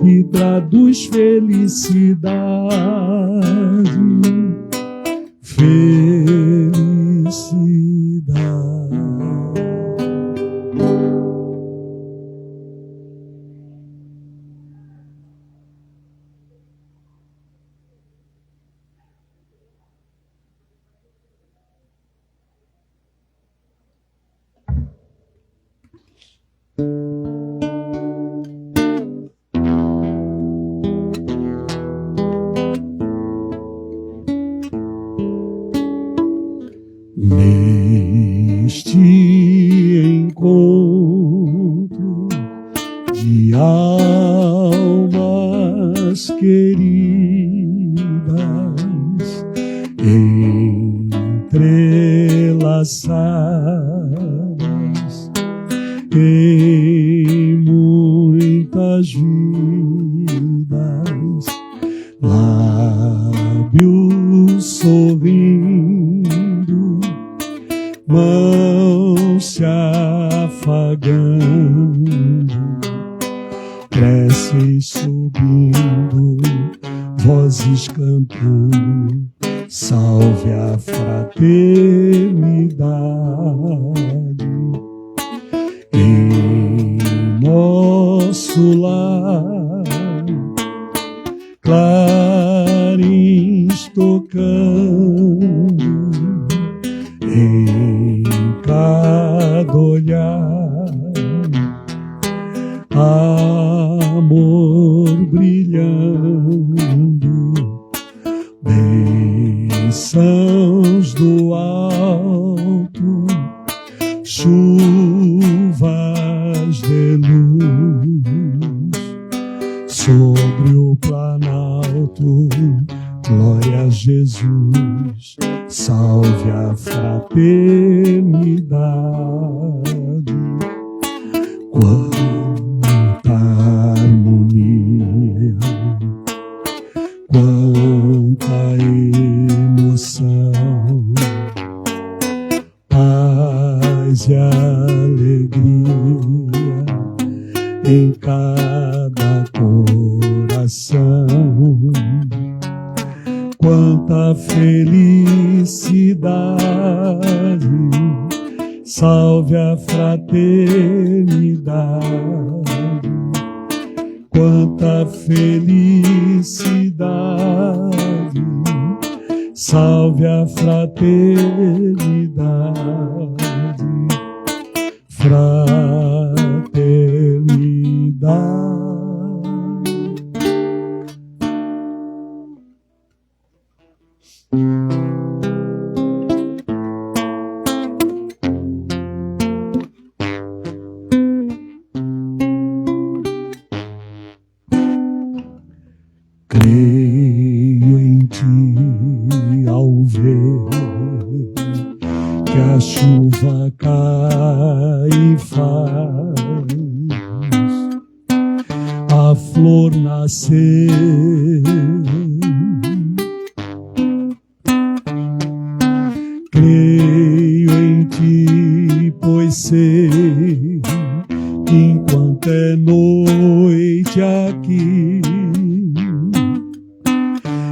que traduz felicidade. Neste encontro de almas queridas, entrelaçadas em muitas vidas, lábios sorrindo, mãos se afagando, preces subindo, vozes cantando, salve a fraternidade. Em nosso lar, clarins tocando, em cada olhar, amor brilhando, bênçãos do alto, chuvas de luz sobre o planalto. Glória a Jesus, salve a fraternidade. Quanta harmonia, quanta emoção, paz e alegria em cada coração. Quanta felicidade, salve a fraternidade. Quanta felicidade, salve a fraternidade. Fraternidade. Creio em ti ao ver que a chuva cai e faz a flor nascer. Creio em ti, pois sei que enquanto é noite aqui,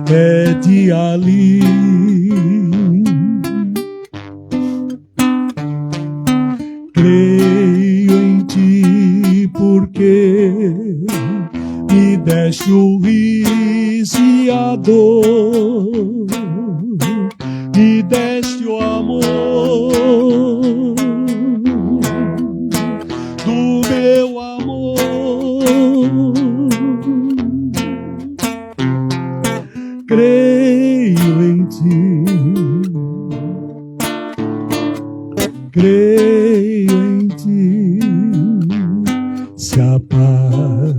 é dia ali. Creio em ti porque me deste o riso e a dor, me deste o amor do meu amor. Creio em ti, creio em ti. Se a paz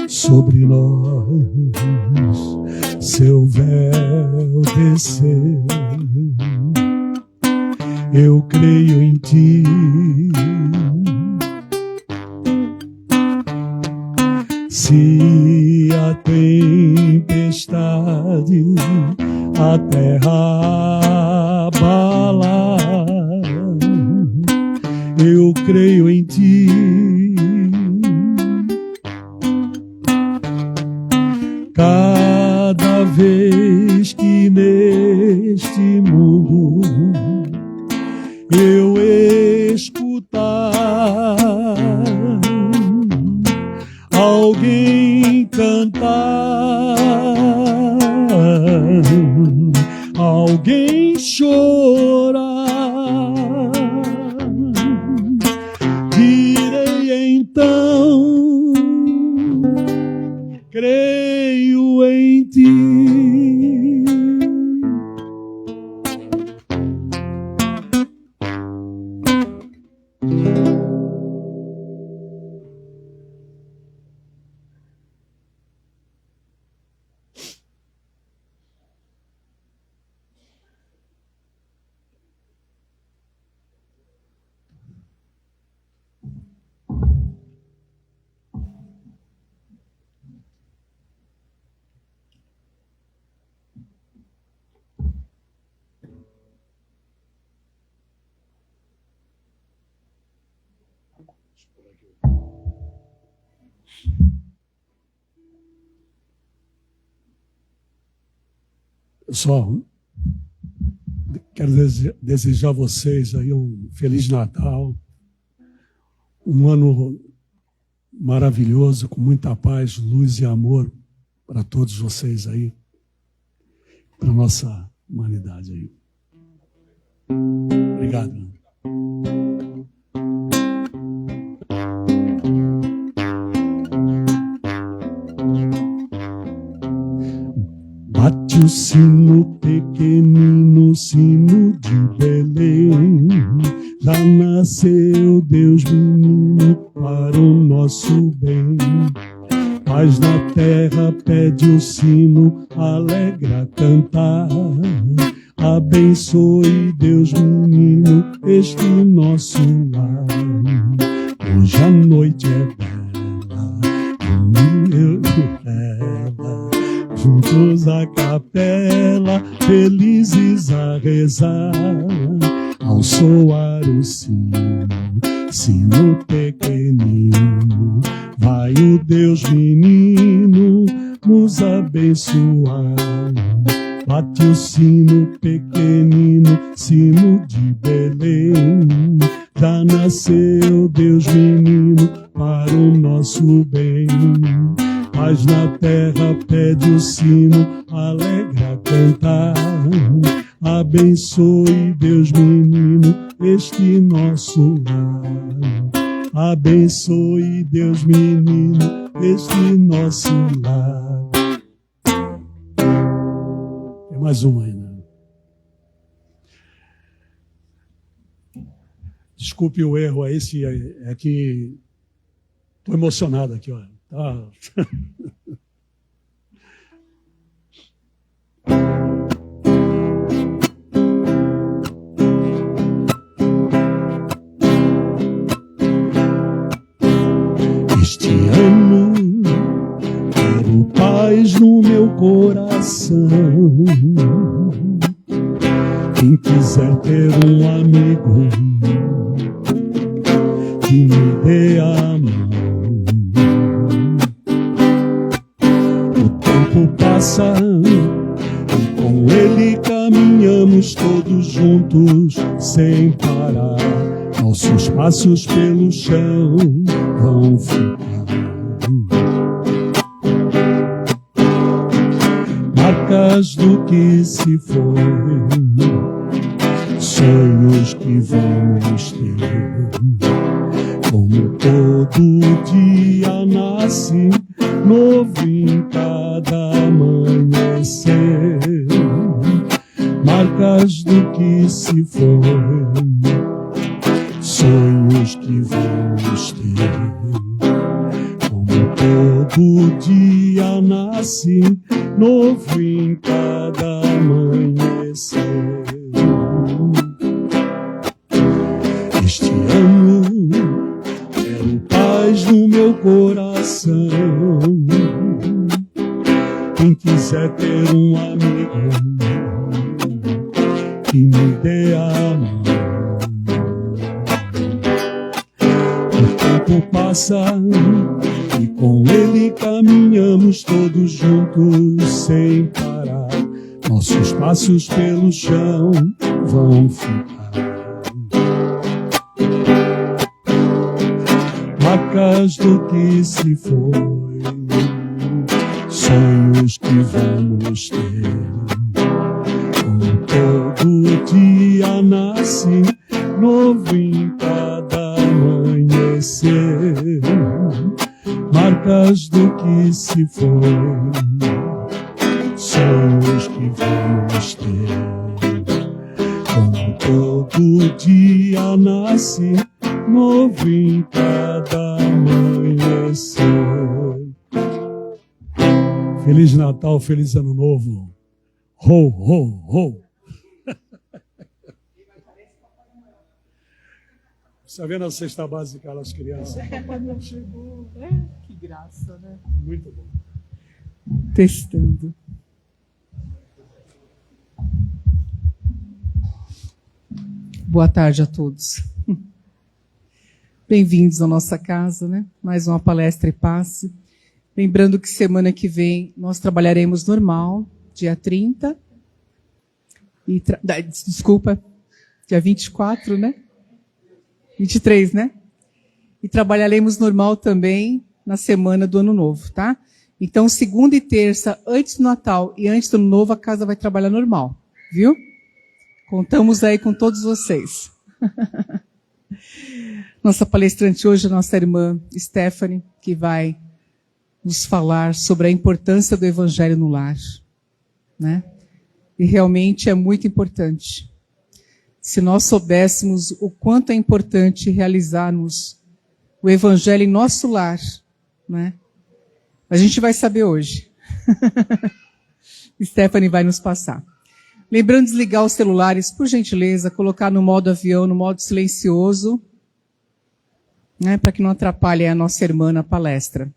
sobre nós seu véu descer, eu creio em ti. Se a tempestade a terra abalar, eu creio em ti. vez que neste mundo eu escutar alguém cantar, alguém chorar, direi então, creio em ti. Pessoal, quero desejar a vocês aí um Feliz Natal, um ano maravilhoso, com muita paz, luz e amor para todos vocês aí, para a nossa humanidade aí. Obrigado. Bate o sino pequenino, sino de Belém. Já nasceu Deus menino para o nosso bem. Paz na terra pede o sino, alegra cantar. Abençoe Deus menino este nosso lar. Hoje a noite é bela, juntos à capela, felizes a rezar, ao soar o sino, sino pequenino, vai o Deus menino nos abençoar. Bate o sino pequenino, sino de Belém, já nasceu Deus menino para o nosso bem. Paz na terra pede o sino, alegra cantar. Abençoe Deus menino este nosso lar. Abençoe Deus menino este nosso lar. Tem mais uma aí, né? Desculpe o erro aí, se é que estou emocionado aqui, olha. Ah. Este ano quero paz no meu coração. Quem quiser ter um amigo que me dê a mão. Passa e com ele caminhamos todos juntos sem parar. Nossos passos pelo chão vão ficar marcas do que se foi, sonhos que vamos ter. Como todo dia nasce novo em cada amanhecer, marcas do que se foi, sonhos que vamos ter. Como todo dia nasce novo em cada amanhecer. Este ano quero paz no meu coração. Quem quiser ter um amigo que me dê a mão. O tempo passa e Com Ele caminhamos todos juntos sem parar. Nossos passos pelo chão vão ficar. Marcas do que se foi, sonhos que vamos ter. Como todo dia nasce novo em cada amanhecer. Marcas do que se foi, sonhos que vamos ter. Como todo dia nasce novo em cada amanhecer. Feliz Natal, feliz Ano Novo. Ho, ho, ho. Está vendo a cesta básica das crianças? Não chegou. Que graça, né? Muito bom. Testando. Boa tarde a todos. Bem-vindos à nossa casa, né? Mais uma palestra e passe. Lembrando que semana que vem nós trabalharemos normal, dia 30. Desculpa, dia 24, né? 23, né? E trabalharemos normal também na semana do Ano Novo, tá? Então, segunda e terça, antes do Natal e antes do Ano Novo, a casa vai trabalhar normal, viu? Contamos aí com todos vocês. Nossa palestrante hoje é a nossa irmã Stephanie, que vai nos falar sobre a importância do Evangelho no lar, né? E realmente é muito importante. Se nós soubéssemos o quanto é importante realizarmos o Evangelho em nosso lar, né? A gente vai saber hoje. Stephanie vai nos passar. Lembrando de desligar os celulares, por gentileza, colocar no modo avião, no modo silencioso, né? Para que não atrapalhe a nossa irmã na palestra.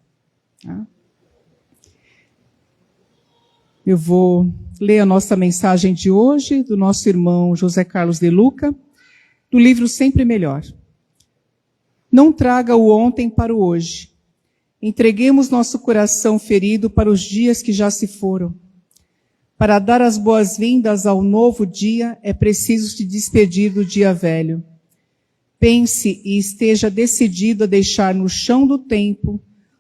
Tá? Eu vou ler a nossa mensagem de hoje, do nosso irmão José Carlos de Luca, do livro Sempre Melhor. Não traga o ontem para o hoje. Entreguemos nosso coração ferido para os dias que já se foram. Para dar as boas-vindas ao novo dia, é preciso se despedir do dia velho. Pense e esteja decidido a deixar no chão do tempo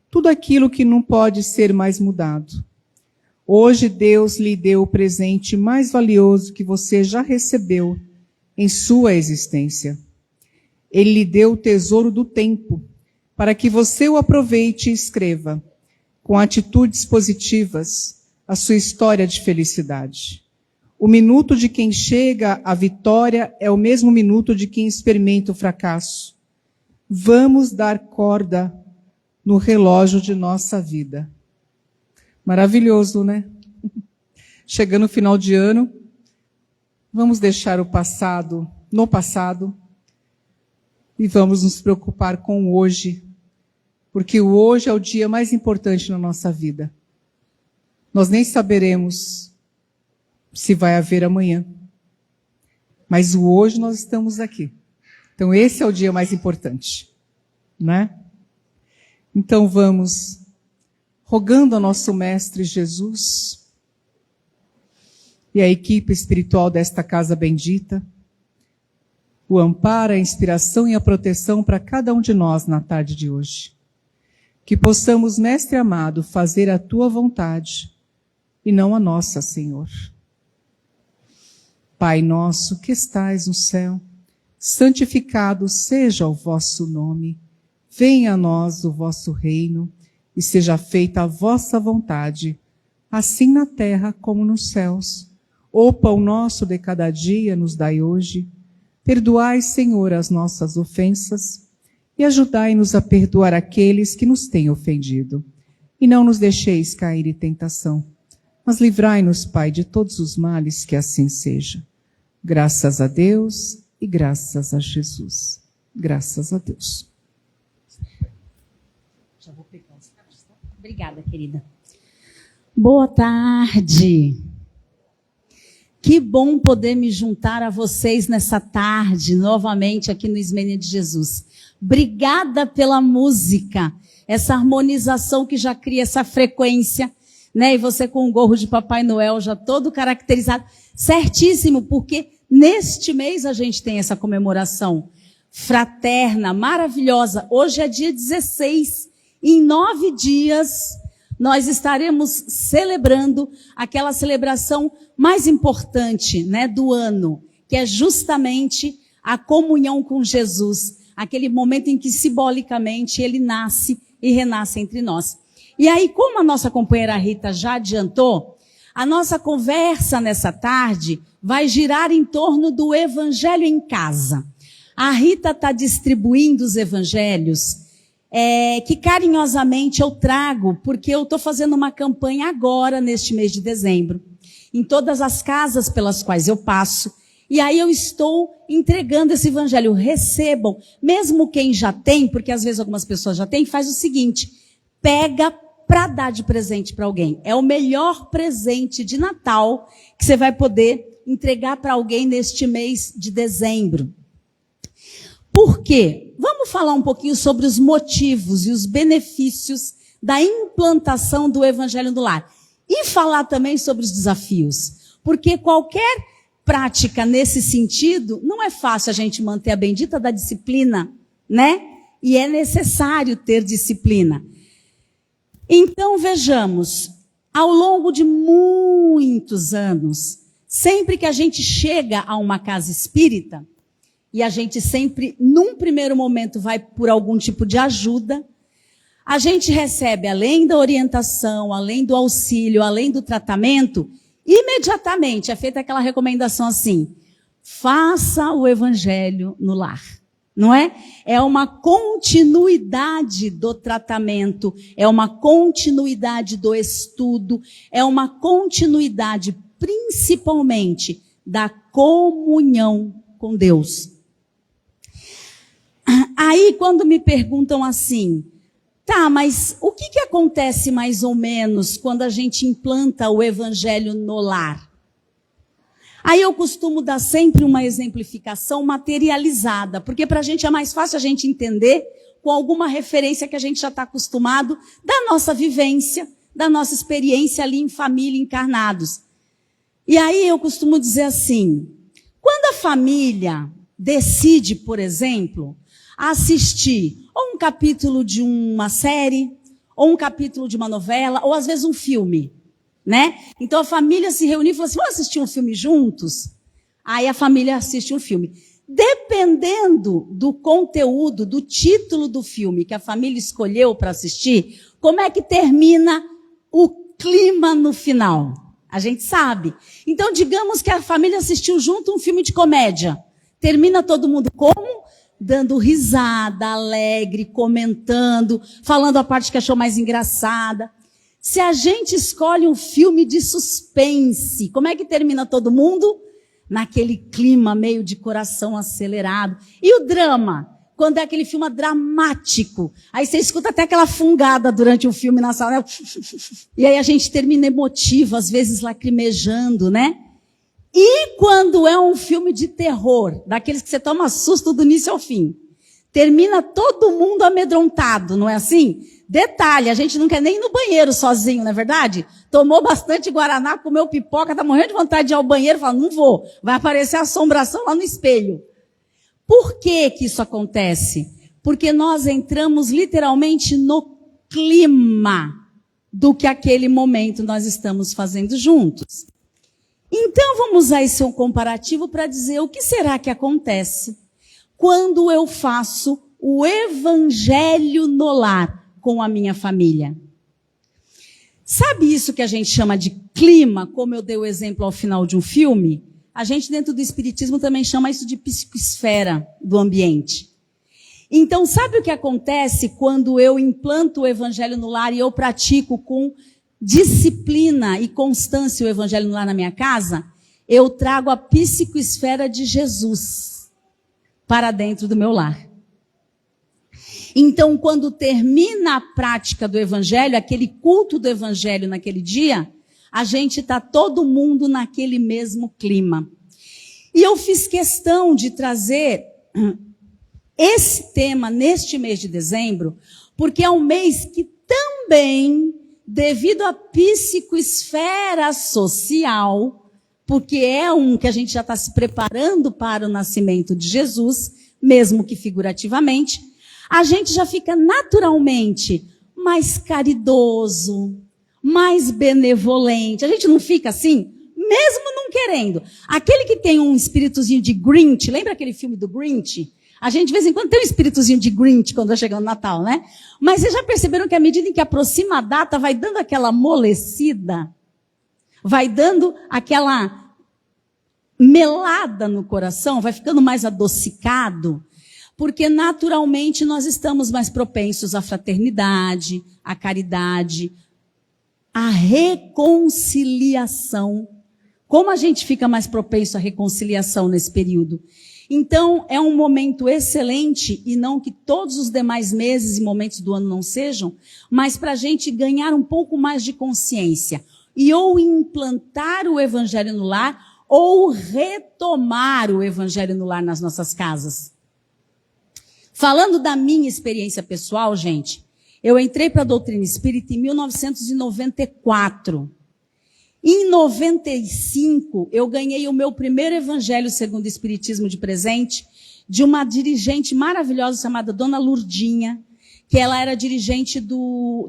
tudo aquilo que não pode ser mais mudado. Hoje Deus lhe deu o presente mais valioso que você já recebeu em sua existência. Ele lhe deu o tesouro do tempo, para que você o aproveite e escreva, com atitudes positivas, a sua história de felicidade. O minuto de quem chega à vitória é o mesmo minuto de quem experimenta o fracasso. Vamos dar corda no relógio de nossa vida. Maravilhoso, né? Chegando no final de ano, vamos deixar o passado no passado e vamos nos preocupar com o hoje, porque o hoje é o dia mais importante na nossa vida. Nós nem saberemos se vai haver amanhã, mas o hoje nós estamos aqui. Então esse é o dia mais importante, né? Então vamos rogando ao nosso Mestre Jesus e a equipe espiritual desta casa bendita, o amparo, a inspiração e a proteção para cada um de nós na tarde de hoje. Que possamos, Mestre amado, fazer a Tua vontade e não a nossa, Senhor. Pai nosso que estais no céu, santificado seja o vosso nome. Venha a nós o vosso reino e seja feita a vossa vontade, assim na terra como nos céus. O pão nosso de cada dia nos dai hoje. Perdoai, Senhor, as nossas ofensas e ajudai-nos a perdoar aqueles que nos têm ofendido. E não nos deixeis cair em tentação, mas livrai-nos, Pai, de todos os males, que assim seja. Graças a Deus e graças a Jesus. Graças a Deus. Já vou pegar os cards, tá? Obrigada, querida. Boa tarde. Que bom poder me juntar a vocês nessa tarde, novamente aqui no Ismênia de Jesus. Obrigada pela música. essa harmonização que já cria essa frequência, né? E você com o gorro de Papai Noel já todo caracterizado. Certíssimo, porque neste mês a gente tem essa comemoração fraterna, maravilhosa. Hoje é dia 16. Em 9 dias, nós estaremos celebrando aquela celebração mais importante, né, do ano, que é justamente a comunhão com Jesus. Aquele momento em que simbolicamente ele nasce e renasce entre nós. E aí, como a nossa companheira Rita já adiantou, a nossa conversa nessa tarde vai girar em torno do Evangelho em Casa. A Rita está distribuindo os evangelhos que carinhosamente eu trago, porque eu estou fazendo uma campanha agora, neste mês de dezembro, em todas as casas pelas quais eu passo. E aí eu estou entregando esse evangelho. Recebam, mesmo quem já tem, porque às vezes algumas pessoas já têm, faz o seguinte, pega para dar de presente para alguém. É o melhor presente de Natal que você vai poder entregar para alguém neste mês de dezembro. Por quê? Vamos falar um pouquinho sobre os motivos e os benefícios da implantação do Evangelho no lar. E falar também sobre os desafios. Porque qualquer prática nesse sentido, não é fácil a gente manter a bendita da disciplina, né? E é necessário ter disciplina. Então, vejamos, ao longo de muitos anos, sempre que a gente chega a uma casa espírita, e a gente sempre, num primeiro momento, vai por algum tipo de ajuda, a gente recebe, além da orientação, além do auxílio, além do tratamento, imediatamente é feita aquela recomendação assim, faça o evangelho no lar, não é? É uma continuidade do tratamento, é uma continuidade do estudo, é uma continuidade, principalmente, da comunhão com Deus. Aí, quando me perguntam assim, tá, mas o que acontece mais ou menos quando a gente implanta o evangelho no lar? Aí eu costumo dar sempre uma exemplificação materializada, porque para a gente é mais fácil a gente entender com alguma referência que a gente já está acostumado da nossa vivência, da nossa experiência ali em família, encarnados. E aí eu costumo dizer assim, quando a família decide, por exemplo, assistir ou um capítulo de uma série, ou um capítulo de uma novela, ou às vezes um filme, né? Então a família se reuniu e falou assim, vamos assistir um filme juntos? Aí a família assiste um filme. Dependendo do conteúdo, do título do filme que a família escolheu para assistir, como é que termina o clima no final? A gente sabe. Então digamos que a família assistiu junto um filme de comédia. Termina todo mundo como? Dando risada, alegre, comentando, falando a parte que achou mais engraçada. Se a gente escolhe um filme de suspense, como é que termina todo mundo? Naquele clima meio de coração acelerado. E o drama? Quando é aquele filme dramático. Aí você escuta até aquela fungada durante o filme na sala. Né? E aí a gente termina emotivo, às vezes lacrimejando, né? E quando é um filme de terror, daqueles que você toma susto do início ao fim, termina todo mundo amedrontado, não é assim? Detalhe, a gente não quer nem ir no banheiro sozinho, não é verdade? Tomou bastante guaraná, comeu pipoca, tá morrendo de vontade de ir ao banheiro, fala, não vou, vai aparecer a assombração lá no espelho. Por que que isso acontece? Porque nós entramos literalmente no clima do que aquele momento nós estamos fazendo juntos. Então, vamos usar esse comparativo para dizer o que será que acontece quando eu faço o evangelho no lar com a minha família. Sabe isso que a gente chama de clima, como eu dei o exemplo ao final de um filme? A gente, dentro do espiritismo, também chama isso de psicoesfera do ambiente. Então, sabe o que acontece quando eu implanto o evangelho no lar e eu pratico com disciplina e constância o evangelho lá na minha casa? Eu trago a psicoesfera de Jesus para dentro do meu lar. Então, quando termina a prática do evangelho, aquele culto do evangelho naquele dia, a gente está todo mundo naquele mesmo clima. E eu fiz questão de trazer esse tema neste mês de dezembro, Porque é um mês que também, devido à psicoesfera social, porque é um que a gente já está se preparando para o nascimento de Jesus, mesmo que figurativamente, a gente já fica naturalmente mais caridoso, mais benevolente. A gente não fica assim, mesmo não querendo. Aquele que tem um espíritozinho de Grinch, lembra aquele filme do Grinch? A gente de vez em quando tem um espíritozinho de Grinch quando vai chegando o Natal, né? Mas vocês já perceberam que à medida em que aproxima a data, vai dando aquela amolecida, vai dando aquela melada no coração, vai ficando mais adocicado, porque naturalmente nós estamos mais propensos à fraternidade, à caridade, à reconciliação. Como a gente fica mais propenso à reconciliação nesse período? Então, é um momento excelente, e não que todos os demais meses e momentos do ano não sejam, mas para a gente ganhar um pouco mais de consciência. E ou implantar o evangelho no lar, ou retomar o evangelho no lar nas nossas casas. Falando da minha experiência pessoal, gente, eu entrei para a doutrina espírita em 1994. Em 95, eu ganhei o meu primeiro evangelho segundo o Espiritismo de presente de uma dirigente maravilhosa chamada Dona Lurdinha, que ela era dirigente do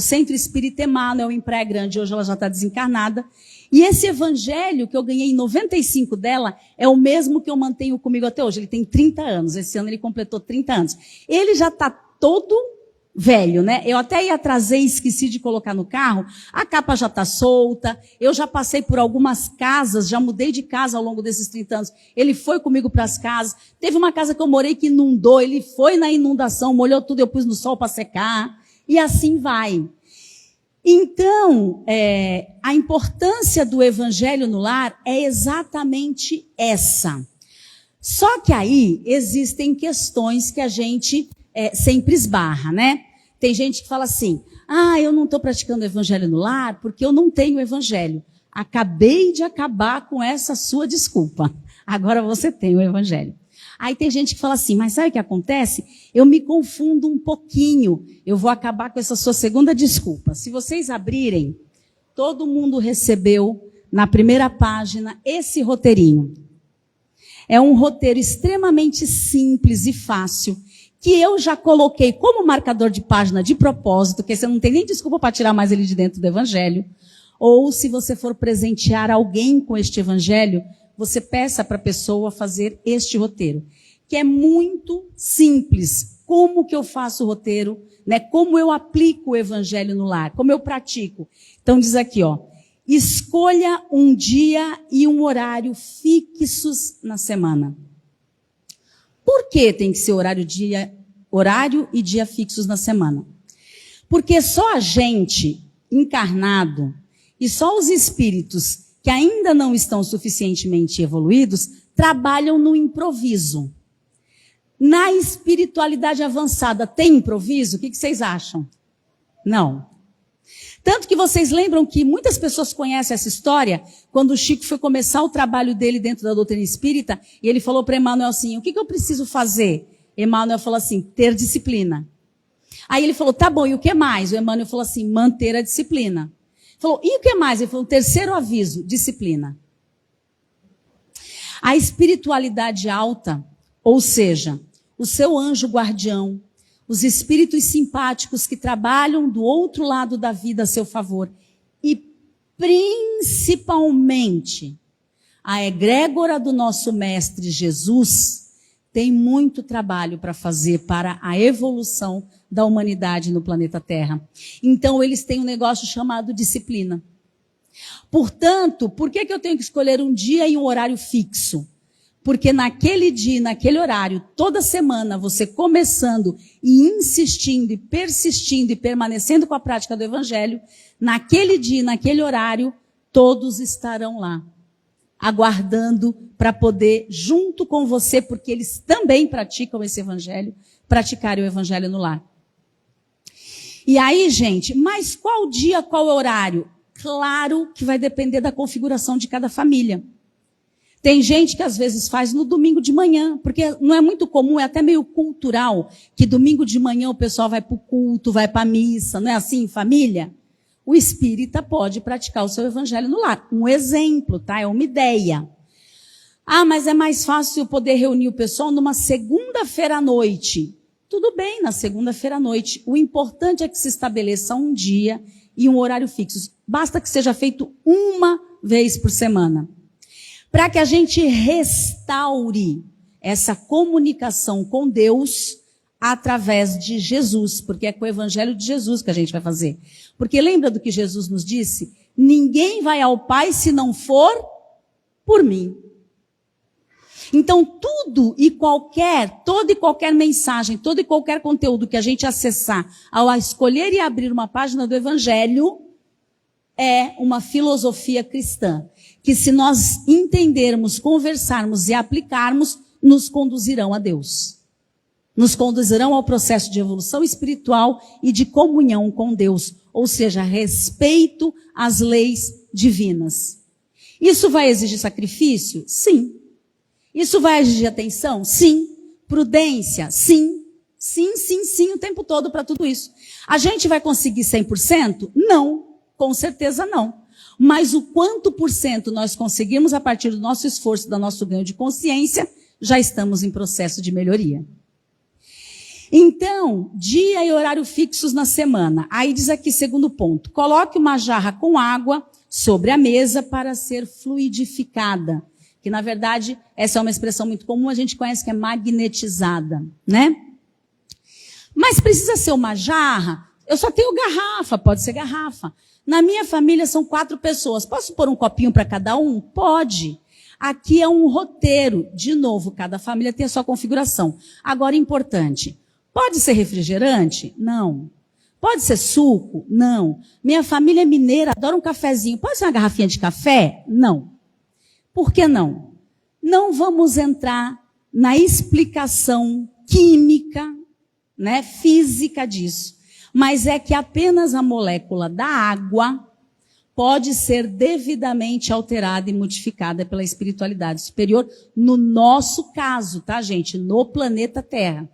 Centro Espírita Emmanuel em Praia Grande. Hoje ela já está desencarnada. E esse evangelho que eu ganhei em 95 dela é o mesmo que eu mantenho comigo até hoje. Ele tem 30 anos. Esse ano ele completou 30 anos. Ele já está todo velho, né? Eu até ia trazer e esqueci de colocar no carro. A capa já está solta. Eu já passei por algumas casas, já mudei de casa ao longo desses 30 anos. Ele foi comigo para as casas. Teve uma casa que eu morei que inundou. Ele foi na inundação, molhou tudo, eu pus no sol para secar. E assim vai. Então, a importância do evangelho no lar é exatamente essa. Só que aí existem questões que a gente sempre esbarra, né? Tem gente que fala assim, eu não estou praticando o evangelho no lar porque eu não tenho evangelho. Acabei de acabar com essa sua desculpa. Agora você tem o evangelho. Aí tem gente que fala assim, mas sabe o que acontece? Eu me confundo um pouquinho. Eu vou acabar com essa sua segunda desculpa. Se vocês abrirem, todo mundo recebeu na primeira página esse roteirinho. É um roteiro extremamente simples e fácil, que eu já coloquei como marcador de página de propósito, que você não tem nem desculpa para tirar mais ele de dentro do evangelho. Ou se você for presentear alguém com este evangelho, você peça para a pessoa fazer este roteiro, que é muito simples. Como que eu faço o roteiro, né? Como eu aplico o evangelho no lar, como eu pratico. Então diz aqui, escolha um dia e um horário fixos na semana. Por que tem que ser horário e dia fixos na semana? Porque só a gente encarnado e só os espíritos que ainda não estão suficientemente evoluídos, trabalham no improviso. Na espiritualidade avançada, tem improviso? O que vocês acham? Não. Tanto que vocês lembram que muitas pessoas conhecem essa história, quando o Chico foi começar o trabalho dele dentro da doutrina espírita, e ele falou para Emmanuel assim, o que eu preciso fazer? Emmanuel falou assim, ter disciplina. Aí ele falou, tá bom, e o que mais? O Emmanuel falou assim, manter a disciplina. Falou, e o que mais? Ele falou, terceiro aviso, disciplina. A espiritualidade alta, ou seja, o seu anjo guardião, os espíritos simpáticos que trabalham do outro lado da vida a seu favor, e principalmente a egrégora do nosso Mestre Jesus, tem muito trabalho para fazer para a evolução da humanidade no planeta Terra. Então, eles têm um negócio chamado disciplina. Portanto, por que eu tenho que escolher um dia e um horário fixo? Porque naquele dia, naquele horário, toda semana, você começando e insistindo e persistindo e permanecendo com a prática do Evangelho, naquele dia, naquele horário, todos estarão lá, aguardando para poder, junto com você, porque eles também praticam esse Evangelho, praticarem o Evangelho no lar. E aí, gente, mas qual dia, qual horário? Claro que vai depender da configuração de cada família. Tem gente que às vezes faz no domingo de manhã, porque não é muito comum, é até meio cultural, que domingo de manhã o pessoal vai para o culto, vai para a missa, não é assim, em família? O espírita pode praticar o seu evangelho no lar. Um exemplo, tá? É uma ideia. Ah, mas é mais fácil eu poder reunir o pessoal numa segunda-feira à noite. Tudo bem, na segunda-feira à noite. O importante é que se estabeleça um dia e um horário fixo. Basta que seja feito uma vez por semana. Para que a gente restaure essa comunicação com Deus através de Jesus, porque é com o evangelho de Jesus que a gente vai fazer. Porque lembra do que Jesus nos disse? Ninguém vai ao Pai se não for por mim. Então, toda e qualquer mensagem, todo e qualquer conteúdo que a gente acessar ao escolher e abrir uma página do Evangelho é uma filosofia cristã, que se nós entendermos, conversarmos e aplicarmos, nos conduzirão a Deus. Nos conduzirão ao processo de evolução espiritual e de comunhão com Deus, ou seja, respeito às leis divinas. Isso vai exigir sacrifício? Sim. Isso vai exigir atenção? Sim. Prudência? Sim. Sim, o tempo todo para tudo isso. A gente vai conseguir 100%? Não, com certeza não. Mas o quanto por cento nós conseguimos a partir do nosso esforço, do nosso ganho de consciência, já estamos em processo de melhoria. Então, dia e horário fixos na semana. Aí diz aqui, segundo ponto, coloque uma jarra com água sobre a mesa para ser fluidificada. Que, na verdade, essa é uma expressão muito comum, a gente conhece que é magnetizada, né? Mas precisa ser uma jarra? Eu só tenho garrafa, pode ser garrafa. Na minha família são 4 pessoas. Posso pôr um copinho para cada um? Pode. Aqui é um roteiro. De novo, cada família tem a sua configuração. Agora, importante. Pode ser refrigerante? Não. Pode ser suco? Não. Minha família é mineira, adora um cafezinho. Pode ser uma garrafinha de café? Não. Por que não? Não vamos entrar na explicação química, né, física disso. Mas é que apenas a molécula da água pode ser devidamente alterada e modificada pela espiritualidade superior, no nosso caso, tá, gente? No planeta Terra.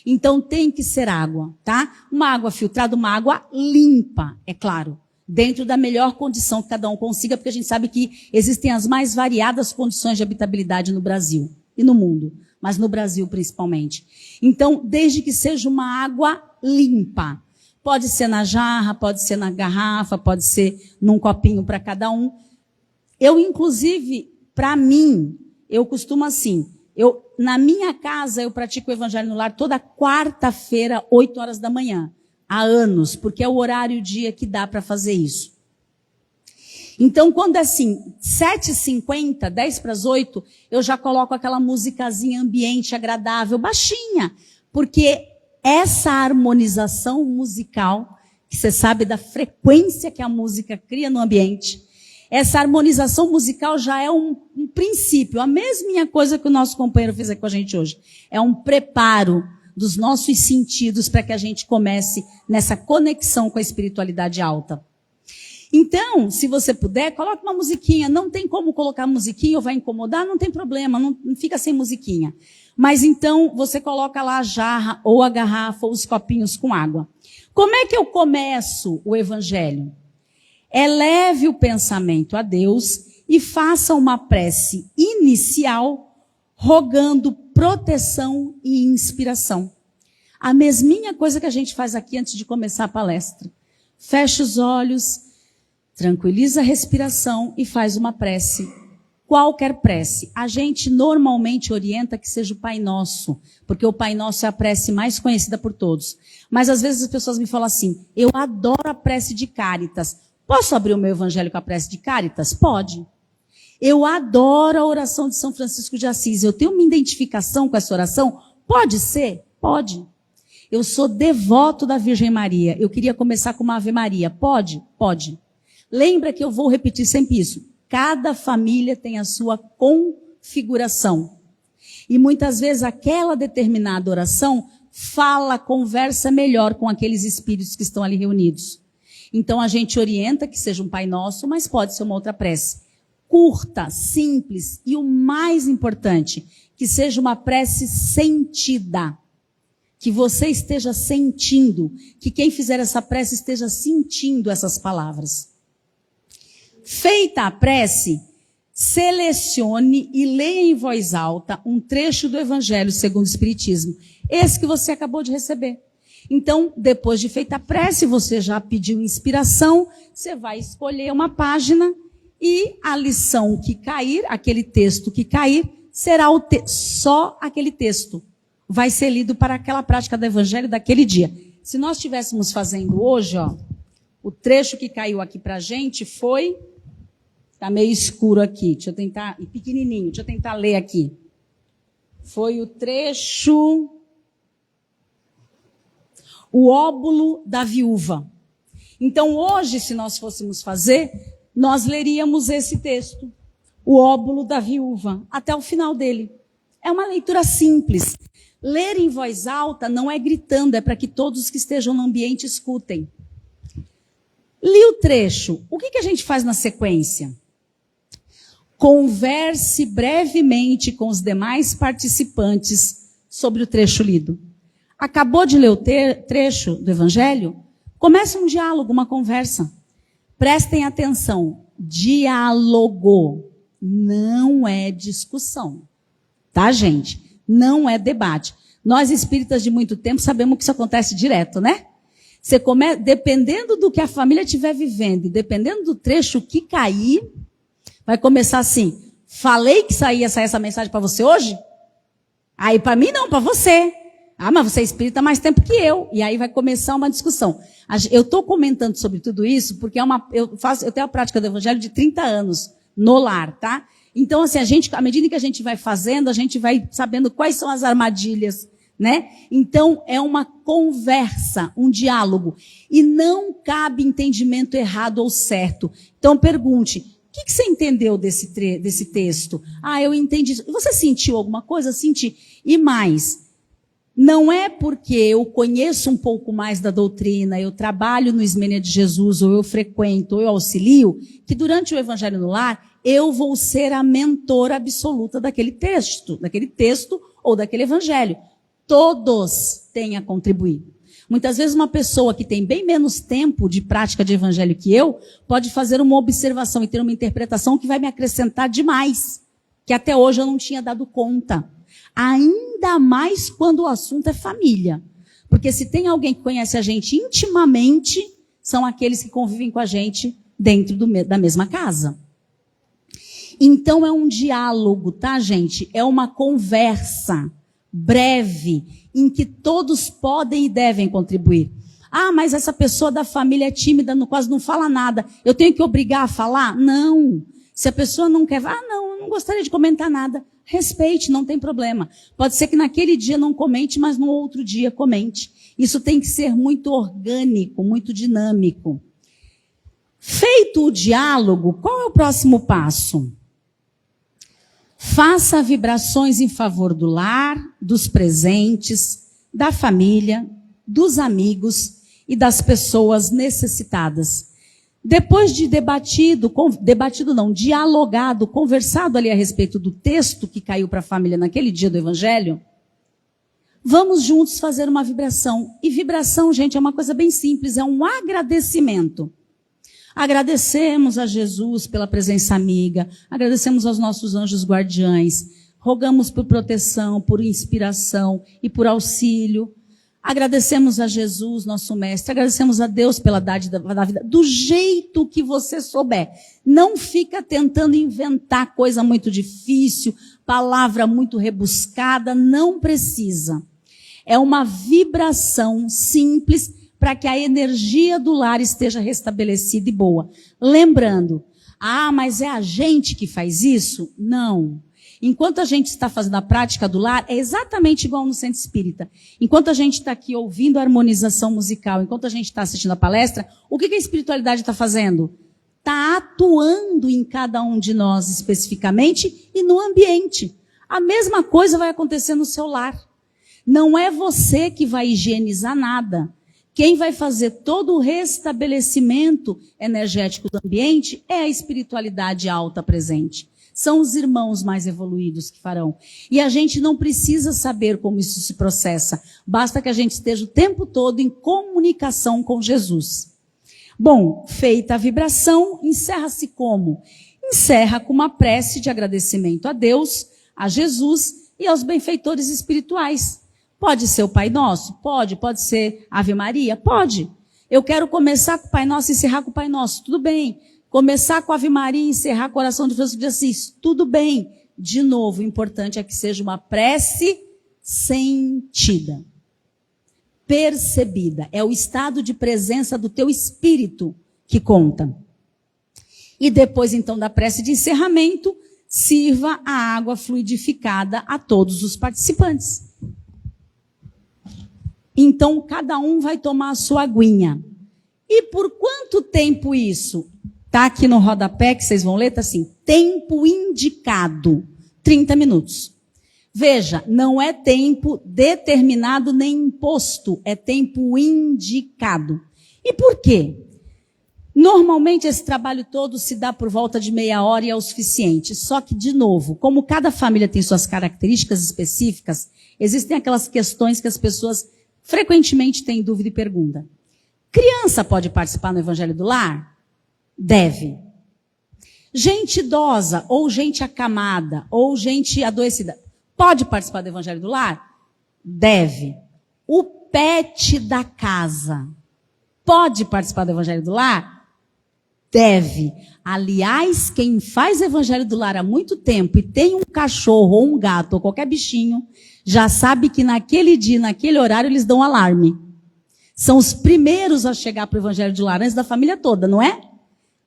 Então tem que ser água, tá? Uma água filtrada, uma água limpa, é claro. Dentro da melhor condição que cada um consiga, porque a gente sabe que existem as mais variadas condições de habitabilidade no Brasil e no mundo, mas no Brasil principalmente. Então, desde que seja uma água limpa. Pode ser na jarra, pode ser na garrafa, pode ser num copinho para cada um. Eu, inclusive, para mim, eu costumo assim, na minha casa eu pratico o Evangelho no Lar toda quarta-feira, 8 horas da manhã. Há anos, porque é o horário e o dia que dá para fazer isso. Então, quando é assim, 7h50, 10 para as 8, eu já coloco aquela musicazinha ambiente agradável, baixinha, porque essa harmonização musical, que você sabe da frequência que a música cria no ambiente, essa harmonização musical já é um princípio, a mesma coisa que o nosso companheiro fez aqui com a gente hoje. É um preparo dos nossos sentidos para que a gente comece nessa conexão com a espiritualidade alta. Então, se você puder, coloque uma musiquinha. Não tem como colocar musiquinha ou vai incomodar, não tem problema, não fica sem musiquinha. Mas então, você coloca lá a jarra ou a garrafa ou os copinhos com água. Como é que eu começo o Evangelho? Eleve o pensamento a Deus e faça uma prece inicial rogando proteção e inspiração. A mesminha coisa que a gente faz aqui antes de começar a palestra. Fecha os olhos, tranquiliza a respiração e faz uma prece. Qualquer prece. A gente normalmente orienta que seja o Pai Nosso, porque o Pai Nosso é a prece mais conhecida por todos. Mas às vezes as pessoas me falam assim, eu adoro a prece de Cáritas. Posso abrir o meu evangelho com a prece de Cáritas? Pode. Eu adoro a oração de São Francisco de Assis. Eu tenho uma identificação com essa oração? Pode ser? Pode. Eu sou devoto da Virgem Maria. Eu queria começar com uma Ave Maria. Pode? Pode. Lembra que eu vou repetir sempre isso. Cada família tem a sua configuração. E muitas vezes aquela determinada oração conversa melhor com aqueles espíritos que estão ali reunidos. Então a gente orienta que seja um Pai Nosso, mas pode ser uma outra prece. curta, simples e o mais importante, que seja uma prece sentida. Que você esteja sentindo, que quem fizer essa prece esteja sentindo essas palavras. Feita a prece, selecione e leia em voz alta um trecho do Evangelho segundo o Espiritismo. Esse que você acabou de receber. Então, depois de feita a prece, você já pediu inspiração, você vai escolher uma página e a lição que cair, aquele texto que cair, será só aquele texto. Vai ser lido para aquela prática do Evangelho daquele dia. Se nós estivéssemos fazendo hoje, ó, o trecho que caiu aqui para a gente foi... Está meio escuro aqui, deixa eu tentar... E pequenininho, deixa eu tentar ler aqui. Foi o trecho... O óbolo da viúva. Então, hoje, se nós fôssemos fazer, nós leríamos esse texto. O óbolo da viúva, até o final dele. É uma leitura simples. Ler em voz alta não é gritando, é para que todos que estejam no ambiente escutem. Li o trecho. O que a gente faz na sequência? Converse brevemente com os demais participantes sobre o trecho lido. Acabou de ler o trecho do Evangelho? Comece um diálogo, uma conversa. Prestem atenção. Diálogo não é discussão. Tá, gente? Não é debate. Nós espíritas de muito tempo sabemos que isso acontece direto, né? Dependendo do que a família estiver vivendo e dependendo do trecho que cair, vai começar assim: falei que ia sair essa mensagem para você hoje? Aí para mim não, para você. Ah, mas você é espírita há mais tempo que eu. E aí vai começar uma discussão. Eu estou comentando sobre tudo isso porque eu tenho a prática do Evangelho de 30 anos no lar, tá? Então, assim, à medida que a gente vai fazendo, a gente vai sabendo quais são as armadilhas, né? Então, é uma conversa, um diálogo. E não cabe entendimento errado ou certo. Então, pergunte: o que você entendeu desse texto? Ah, eu entendi isso. Você sentiu alguma coisa? Senti. E mais, não é porque eu conheço um pouco mais da doutrina, eu trabalho no Ismênia de Jesus, ou eu frequento, ou eu auxilio, que durante o Evangelho no Lar, eu vou ser a mentora absoluta daquele texto ou daquele Evangelho. Todos têm a contribuir. Muitas vezes uma pessoa que tem bem menos tempo de prática de Evangelho que eu, pode fazer uma observação e ter uma interpretação que vai me acrescentar demais, que até hoje eu não tinha dado conta. Ainda mais quando o assunto é família. Porque se tem alguém que conhece a gente intimamente, são aqueles que convivem com a gente dentro da mesma casa. Então é um diálogo, tá, gente? É uma conversa breve, em que todos podem e devem contribuir. Ah, mas essa pessoa da família é tímida, quase não fala nada. Eu tenho que obrigar a falar? Não. Se a pessoa não quer, não, eu não gostaria de comentar nada. Respeite, não tem problema. Pode ser que naquele dia não comente, mas no outro dia comente. Isso tem que ser muito orgânico, muito dinâmico. Feito o diálogo, qual é o próximo passo? Faça vibrações em favor do lar, dos presentes, da família, dos amigos e das pessoas necessitadas. Depois de dialogado, conversado ali a respeito do texto que caiu para a família naquele dia do Evangelho, vamos juntos fazer uma vibração. E vibração, gente, é uma coisa bem simples, é um agradecimento. Agradecemos a Jesus pela presença amiga, agradecemos aos nossos anjos guardiães, rogamos por proteção, por inspiração e por auxílio. Agradecemos a Jesus, nosso mestre, agradecemos a Deus pela dádiva da vida, do jeito que você souber. Não fica tentando inventar coisa muito difícil, palavra muito rebuscada, não precisa. É uma vibração simples para que a energia do lar esteja restabelecida e boa. Lembrando, mas é a gente que faz isso? Não. Enquanto a gente está fazendo a prática do lar, é exatamente igual no centro espírita. Enquanto a gente está aqui ouvindo a harmonização musical, enquanto a gente está assistindo a palestra, o que a espiritualidade está fazendo? Está atuando em cada um de nós especificamente e no ambiente. A mesma coisa vai acontecer no seu lar. Não é você que vai higienizar nada. Quem vai fazer todo o restabelecimento energético do ambiente é a espiritualidade alta presente. São os irmãos mais evoluídos que farão. E a gente não precisa saber como isso se processa. Basta que a gente esteja o tempo todo em comunicação com Jesus. Bom, feita a vibração, encerra-se como? Encerra com uma prece de agradecimento a Deus, a Jesus e aos benfeitores espirituais. Pode ser o Pai Nosso? Pode ser Ave Maria? Pode. Eu quero começar com o Pai Nosso e encerrar com o Pai Nosso. Tudo bem. Começar com a Ave Maria e encerrar com o Coração de Jesus de Assis. Tudo bem. De novo, o importante é que seja uma prece sentida, percebida. É o estado de presença do teu espírito que conta. E depois, então, da prece de encerramento, sirva a água fluidificada a todos os participantes. Então, cada um vai tomar a sua aguinha. E por quanto tempo isso? Está aqui no rodapé, que vocês vão ler, está assim, tempo indicado, 30 minutos. Veja, não é tempo determinado nem imposto, é tempo indicado. E por quê? Normalmente esse trabalho todo se dá por volta de meia hora e é o suficiente. Só que, de novo, como cada família tem suas características específicas, existem aquelas questões que as pessoas frequentemente têm dúvida e perguntam. Criança pode participar no Evangelho do Lar? Deve. Gente idosa, ou gente acamada, ou gente adoecida, pode participar do Evangelho do Lar? Deve. O pet da casa pode participar do Evangelho do Lar? Deve. Aliás, quem faz Evangelho do Lar há muito tempo e tem um cachorro ou um gato ou qualquer bichinho, já sabe que naquele dia, naquele horário, eles dão alarme. São os primeiros a chegar para o Evangelho do Lar antes da família toda, não é?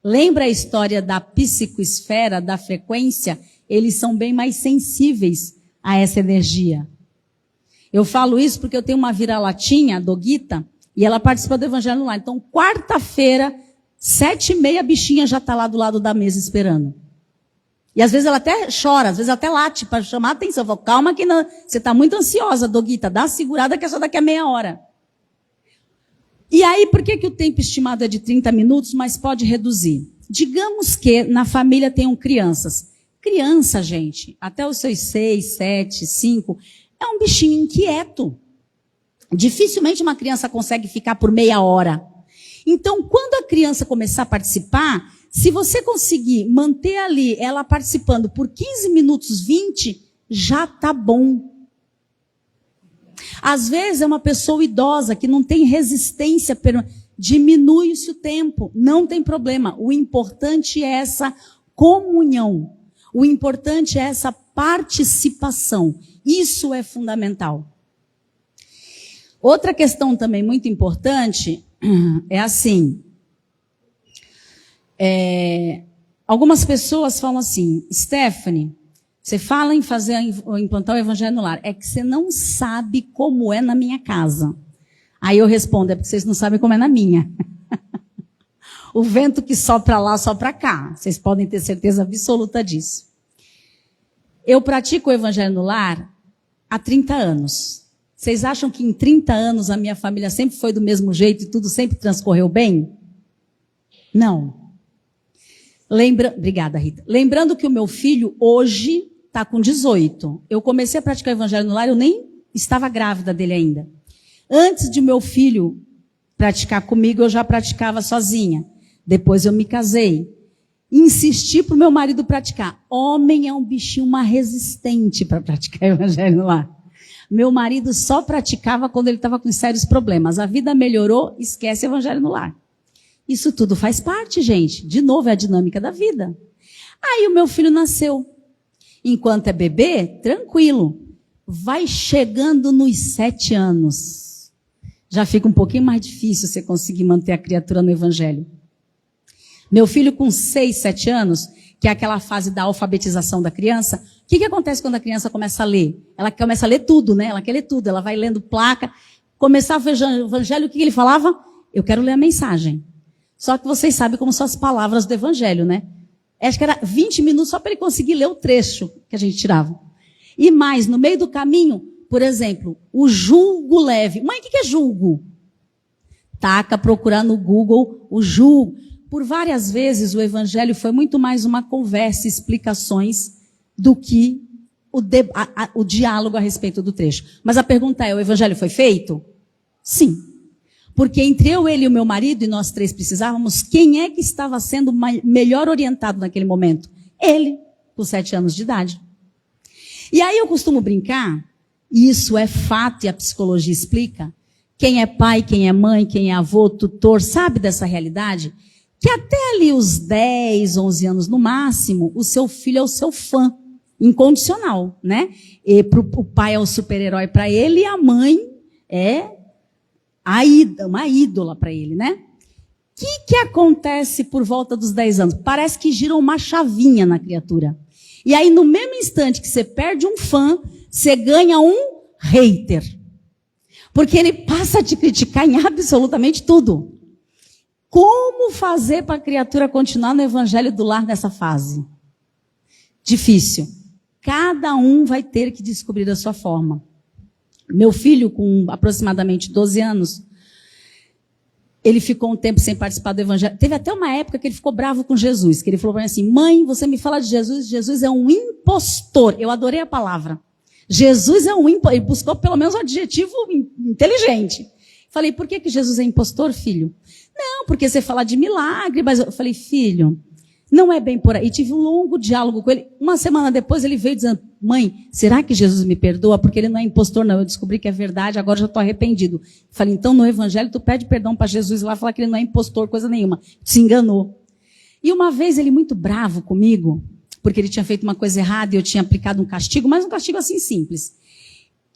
Lembra a história da psicoesfera, da frequência? Eles são bem mais sensíveis a essa energia. Eu falo isso porque eu tenho uma vira-latinha, a Doguita, e ela participa do Evangelho no Lar. Então, quarta-feira, 7h30, a bichinha já está lá do lado da mesa esperando. E às vezes ela até chora, às vezes até late para chamar a atenção. Eu falo, calma que não, você está muito ansiosa, Doguita, dá uma segurada que é só daqui a meia hora. E aí, por que o tempo estimado é de 30 minutos, mas pode reduzir? Digamos que na família tenham crianças. Criança, gente, até os seus 6, 7, 5, é um bichinho inquieto. Dificilmente uma criança consegue ficar por meia hora. Então, quando a criança começar a participar, se você conseguir manter ali ela participando por 15 minutos, 20, já tá bom. Às vezes é uma pessoa idosa que não tem resistência, diminui-se o tempo, não tem problema. O importante é essa comunhão. O importante é essa participação. Isso é fundamental. Outra questão também muito importante é assim. Algumas pessoas falam assim, Stephanie, você fala em implantar o Evangelho no Lar, é que você não sabe como é na minha casa. Aí eu respondo, é porque vocês não sabem como é na minha. O vento que sopra lá, sopra cá. Vocês podem ter certeza absoluta disso. Eu pratico o Evangelho no Lar há 30 anos. Vocês acham que em 30 anos a minha família sempre foi do mesmo jeito e tudo sempre transcorreu bem? Não. Obrigada, Rita. Lembrando que o meu filho hoje está com 18. Eu comecei a praticar o Evangelho no Lar, eu nem estava grávida dele ainda. Antes de meu filho praticar comigo, eu já praticava sozinha. Depois eu me casei. Insisti para o meu marido praticar. Homem é um bichinho mais resistente para praticar o Evangelho no Lar. Meu marido só praticava quando ele estava com sérios problemas. A vida melhorou, esquece o Evangelho no Lar. Isso tudo faz parte, gente. De novo, é a dinâmica da vida. Aí o meu filho nasceu. Enquanto é bebê, tranquilo. Vai chegando nos 7 anos. Já fica um pouquinho mais difícil você conseguir manter a criatura no Evangelho. Meu filho com 6, 7 anos, que é aquela fase da alfabetização da criança, o que acontece quando a criança começa a ler? Ela começa a ler tudo, né? Ela quer ler tudo, ela vai lendo placa. Começava o Evangelho, o que ele falava? Eu quero ler a mensagem. Só que vocês sabem como são as palavras do Evangelho, né? Acho que era 20 minutos só para ele conseguir ler o trecho que a gente tirava. E mais, no meio do caminho, por exemplo, o julgo leve. Mãe, o que é julgo? Taca procurar no Google o Ju. Por várias vezes o evangelho foi muito mais uma conversa, explicações, do que o diálogo a respeito do trecho. Mas a pergunta é, o evangelho foi feito? Sim. Porque entre eu, ele e o meu marido, e nós três precisávamos, quem é que estava sendo melhor orientado naquele momento? Ele, com 7 anos de idade. E aí eu costumo brincar, e isso é fato e a psicologia explica, quem é pai, quem é mãe, quem é avô, tutor, sabe dessa realidade? Que até ali os 10, 11 anos no máximo, o seu filho é o seu fã, incondicional, né? E o pai é o super-herói para ele e a mãe é uma ídola para ele, né? O que acontece por volta dos 10 anos? Parece que gira uma chavinha na criatura. E aí, no mesmo instante que você perde um fã, você ganha um hater. Porque ele passa a te criticar em absolutamente tudo. Como fazer para a criatura continuar no evangelho do lar nessa fase? Difícil. Cada um vai ter que descobrir a sua forma. Meu filho, com aproximadamente 12 anos, ele ficou um tempo sem participar do evangelho. Teve até uma época que ele ficou bravo com Jesus, que ele falou para mim assim, mãe, você me fala de Jesus, Jesus é um impostor. Eu adorei a palavra. Jesus é um impostor. Ele buscou pelo menos um adjetivo inteligente. Falei, por que Jesus é impostor, filho? Não, porque você fala de milagre, mas eu falei, filho, não é bem por aí. E tive um longo diálogo com ele. Uma semana depois ele veio dizendo, mãe, será que Jesus me perdoa? Porque ele não é impostor, não. Eu descobri que é verdade, agora já estou arrependido. Falei, então no evangelho tu pede perdão para Jesus lá, falar que ele não é impostor, coisa nenhuma. Se enganou. E uma vez ele muito bravo comigo, porque ele tinha feito uma coisa errada e eu tinha aplicado um castigo, mas um castigo assim simples.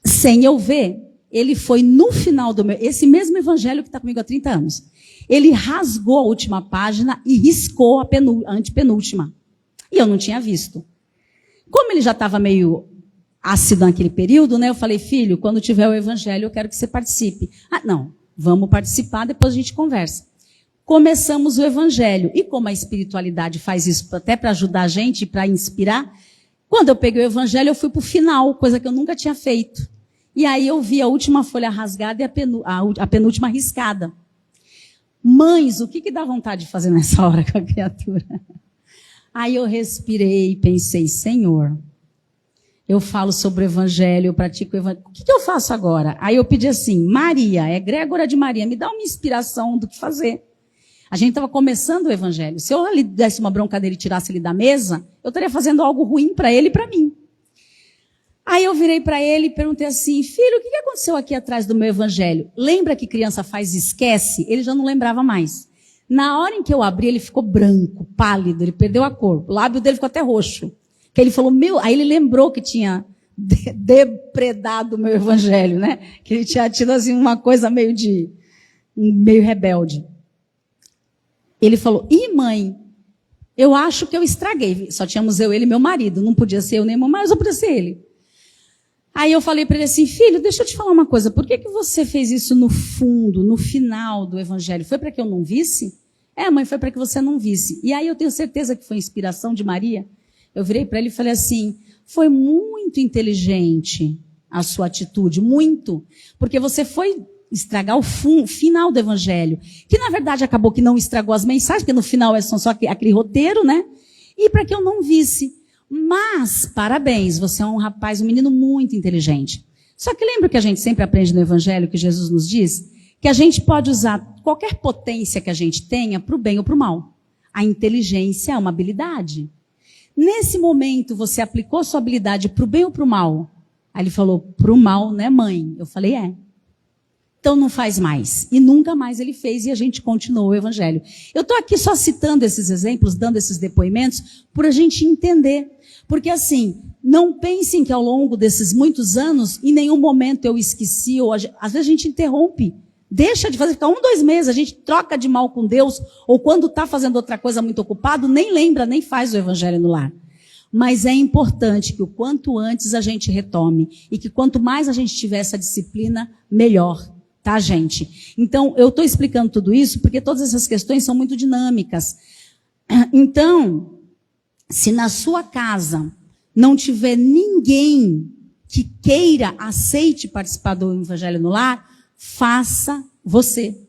Sem eu ver, ele foi no final esse mesmo evangelho que está comigo há 30 anos. Ele rasgou a última página e riscou a antepenúltima. E eu não tinha visto. Como ele já estava meio ácido naquele período, né? Eu falei, filho, quando tiver o evangelho, eu quero que você participe. Ah, não, vamos participar, depois a gente conversa. Começamos o evangelho. E como a espiritualidade faz isso até para ajudar a gente, para inspirar, quando eu peguei o evangelho, eu fui para o final, coisa que eu nunca tinha feito. E aí eu vi a última folha rasgada e a penúltima riscada. Mães, o que dá vontade de fazer nessa hora com a criatura? Aí eu respirei e pensei, Senhor, eu falo sobre o evangelho, eu pratico o evangelho. O que eu faço agora? Aí eu pedi assim, Maria, egrégora de Maria, me dá uma inspiração do que fazer. A gente estava começando o evangelho. Se eu lhe desse uma bronca dele e tirasse ele da mesa, eu estaria fazendo algo ruim para ele e para mim. Aí eu virei para ele e perguntei assim, filho, o que aconteceu aqui atrás do meu evangelho? Lembra que criança faz e esquece? Ele já não lembrava mais. Na hora em que eu abri, ele ficou branco, pálido, ele perdeu a cor. O lábio dele ficou até roxo. Que ele falou, aí ele lembrou que tinha depredado o meu evangelho, né? Que ele tinha tido assim uma coisa meio rebelde. Ele falou, mãe, eu acho que eu estraguei. Só tínhamos eu, ele e meu marido. Não podia ser eu nem meu marido, só podia ser ele. Aí eu falei para ele assim, filho, deixa eu te falar uma coisa, por que você fez isso no fundo, no final do evangelho? Foi para que eu não visse? Mãe, foi para que você não visse. E aí eu tenho certeza que foi inspiração de Maria. Eu virei para ele e falei assim, foi muito inteligente a sua atitude, muito, porque você foi estragar o final do evangelho, que na verdade acabou que não estragou as mensagens, porque no final são só aquele roteiro, né? E para que eu não visse. Mas, parabéns, você é um rapaz, um menino muito inteligente. Só que lembra que a gente sempre aprende no evangelho, que Jesus nos diz? Que a gente pode usar qualquer potência que a gente tenha para o bem ou para o mal. A inteligência é uma habilidade. Nesse momento, você aplicou sua habilidade para o bem ou para o mal? Aí ele falou, para o mal, né, mãe? Eu falei, Então não faz mais. E nunca mais ele fez e a gente continuou o evangelho. Eu estou aqui só citando esses exemplos, dando esses depoimentos, por a gente entender. Porque assim, não pensem que ao longo desses muitos anos, em nenhum momento eu esqueci, ou às vezes a gente interrompe. Deixa de fazer, fica 1, 2 meses, a gente troca de mal com Deus, ou quando está fazendo outra coisa muito ocupado, nem lembra, nem faz o evangelho no lar. Mas é importante que o quanto antes a gente retome, e que quanto mais a gente tiver essa disciplina, melhor. Tá, gente? Então, eu estou explicando tudo isso porque todas essas questões são muito dinâmicas. Então, se na sua casa não tiver ninguém que queira, aceite participar do Evangelho no Lar, faça você.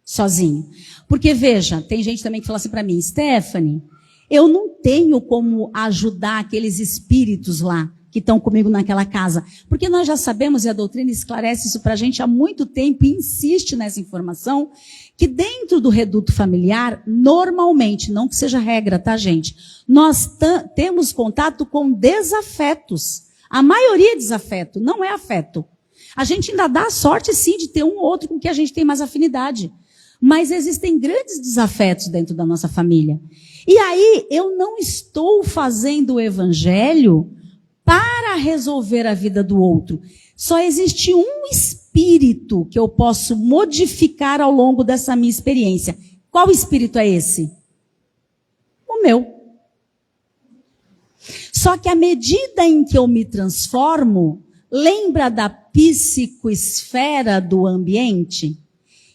sozinho. Porque, veja, tem gente também que fala assim para mim, Stephanie, eu não tenho como ajudar aqueles espíritos lá que estão comigo naquela casa. Porque nós já sabemos, e a doutrina esclarece isso para a gente há muito tempo, e insiste nessa informação, que dentro do reduto familiar, normalmente, não que seja regra, tá, gente? Nós temos contato com desafetos. A maioria é desafeto, não é afeto. A gente ainda dá sorte, sim, de ter um ou outro com que a gente tem mais afinidade. Mas existem grandes desafetos dentro da nossa família. E aí, eu não estou fazendo o evangelho para resolver a vida do outro. Só existe um espírito que eu posso modificar ao longo dessa minha experiência. Qual espírito é esse? O meu. Só que à medida em que eu me transformo, lembra da psicoesfera do ambiente?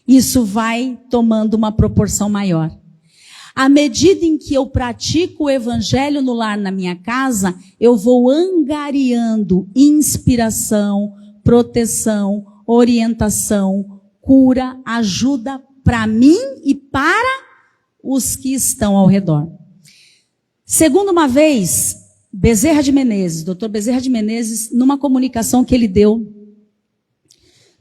Isso vai tomando uma proporção maior. À medida em que eu pratico o evangelho no lar na minha casa, eu vou angariando inspiração, proteção, orientação, cura, ajuda para mim e para os que estão ao redor. Segundo uma vez, Bezerra de Menezes, Dr. Bezerra de Menezes, numa comunicação que ele deu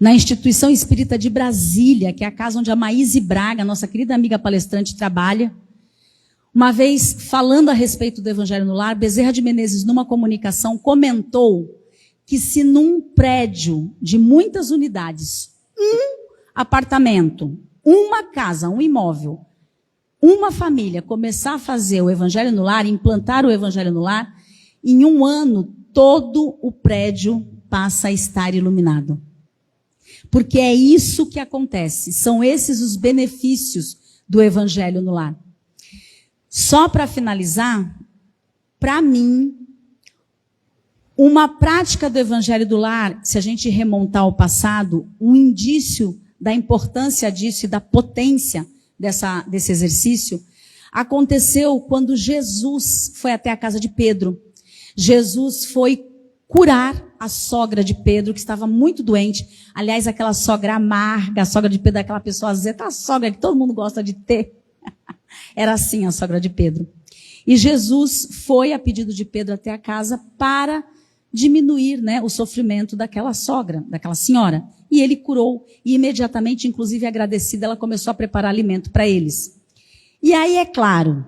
na Instituição Espírita de Brasília, que é a casa onde a Maíse Braga, nossa querida amiga palestrante, trabalha. Uma vez, falando a respeito do Evangelho no Lar, Bezerra de Menezes, numa comunicação, comentou que se num prédio de muitas unidades, um apartamento, uma casa, um imóvel, uma família começar a fazer o Evangelho no Lar, implantar o Evangelho no Lar, em um ano, todo o prédio passa a estar iluminado. Porque é isso que acontece. São esses os benefícios do Evangelho no Lar. Só para finalizar, para mim, uma prática do Evangelho do Lar, se a gente remontar ao passado, um indício da importância disso e da potência desse exercício, aconteceu quando Jesus foi até a casa de Pedro. Jesus foi curar a sogra de Pedro, que estava muito doente. Aliás, aquela sogra amarga, a sogra de Pedro é aquela pessoa azeda, a sogra que todo mundo gosta de ter. Era assim a sogra de Pedro. E Jesus foi, a pedido de Pedro, até a casa para diminuir, o sofrimento daquela sogra, daquela senhora. E ele curou. E imediatamente, inclusive agradecida, ela começou a preparar alimento para eles. E aí, é claro,